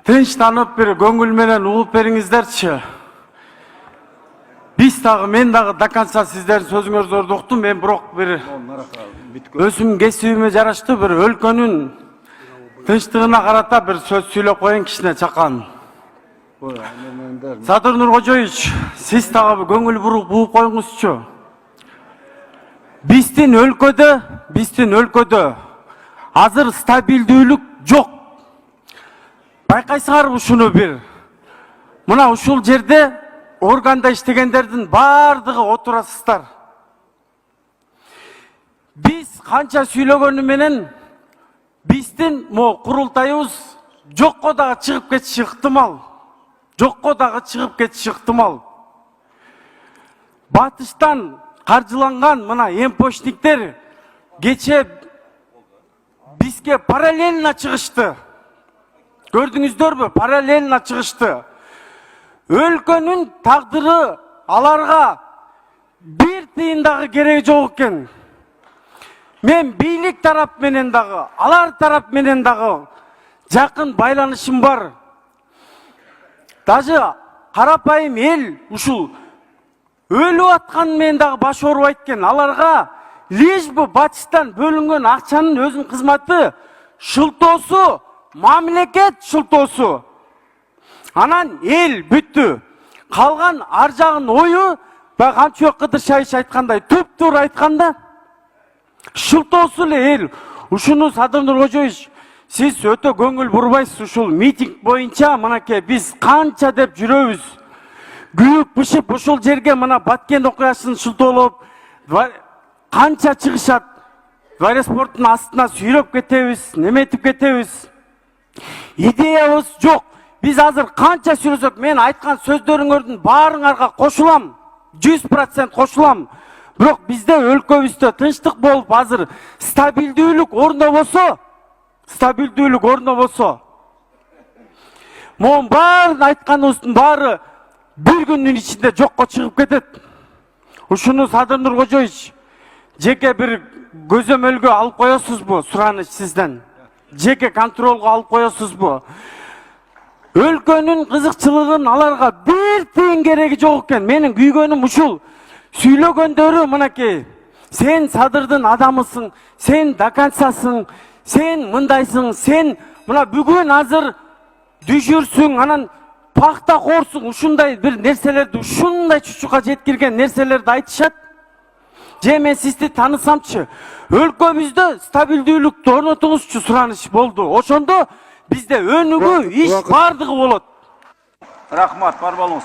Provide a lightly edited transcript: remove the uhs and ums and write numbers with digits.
Tinçlanıp bir көңүл менен угуп бериңиздерчи. Биз дагы, мен дагы даканча сиздердин сөзүңөрдү уктум. Мен бирок бир өзүм кесибиме жараштуу бир өлкөнүн тынчтыгына карата бир сөз сүйлөп коеюн кичине чакан. Садыр Нуркожоевич, сиз дагы көңүл буруп коюңузчу. Биздин өлкөдө азыр стабилдүүлүк жок. Байкайсыңар ушуну бир. Мына ушул жерде органда иштегендердин бардыгы отурасыздар. Биз канча сүйлөгөнү менен биздин курултайыбыз жокко дагы чыгып кетиши ыктымал. Батыштан каржыланган мына эмпочниктер кече бизге параллельно чыгышты. Көрдүңүздөрбү? Параллельно чыгышты. Өлкөнүн тагдыры аларга бир тыйын дагы кереги жок экен. Мен бийлик тарап менен дагы, алар тарап менен дагы жакын байланышым бар. Даже карапайым эл ушул өлүп аткан менен дагы баш оорубайт экен. Аларга лишь бы батыштан бөлүнгөн акчанын өзүнүн кызматы шылтоосу, мамлекет шылтоосу. Анан эл бүттү. Калган ар жагын ою, Камчыбек Кыдыршаевич айткандай, туп-туура айтканда, шылтоосу эле эл. Ушуну Садыр Нуркожоевич, сиз өтө көңүл бурбайсыз. Ушул митинг боюнча мынакей биз канча деп жүрөбүз. Күйүп бышып ушул жерге мына Баткен окуясын шылтоолоп, канча чыгышат. Двороспорттун астына сүйрөп кетебиз, неметип кетебиз. Идеябыз жок. Биз азыр канча сүйлөсөк, мен айткан сөздөрүңөрдүн баарыңарга кошулам. 100% кошулам. Бирок бизде өлкөбүздө тынчтык болуп, азыр стабилдүүлүк орунда болсо, монун баарын айтканыбыздын баары бир күндүн ичинде жокко чыгып кетет. Ушуну Садыр Нуркожоевич, жеке бир көзөмөлгө алып коесузбу? Сураныч сизден. Жеке контролго алып коесузбу? Өлкөнүн кызыкчылыгын аларга бир тыйын кереги жок экен. Менин күйгөнүм ушул. Сүйлөгөндөрү мынакей. Сен Садырдын адамысың, сен даканчасың, сен мындайсың, сен мына бүгүн азыр дүжүрсүң, анан пакта корсуң, ушундай бир нерселерди, ушундай чучукка жеткирген нерселерди айтышат. Же мен сизди таанысамчы, өлкөбүздө стабилдүүлүктү орнотуңузчу, сураныч болду. Ошондо бизде өнүгүү, иш бардыгы болот. Рахмат, бар болуңуз.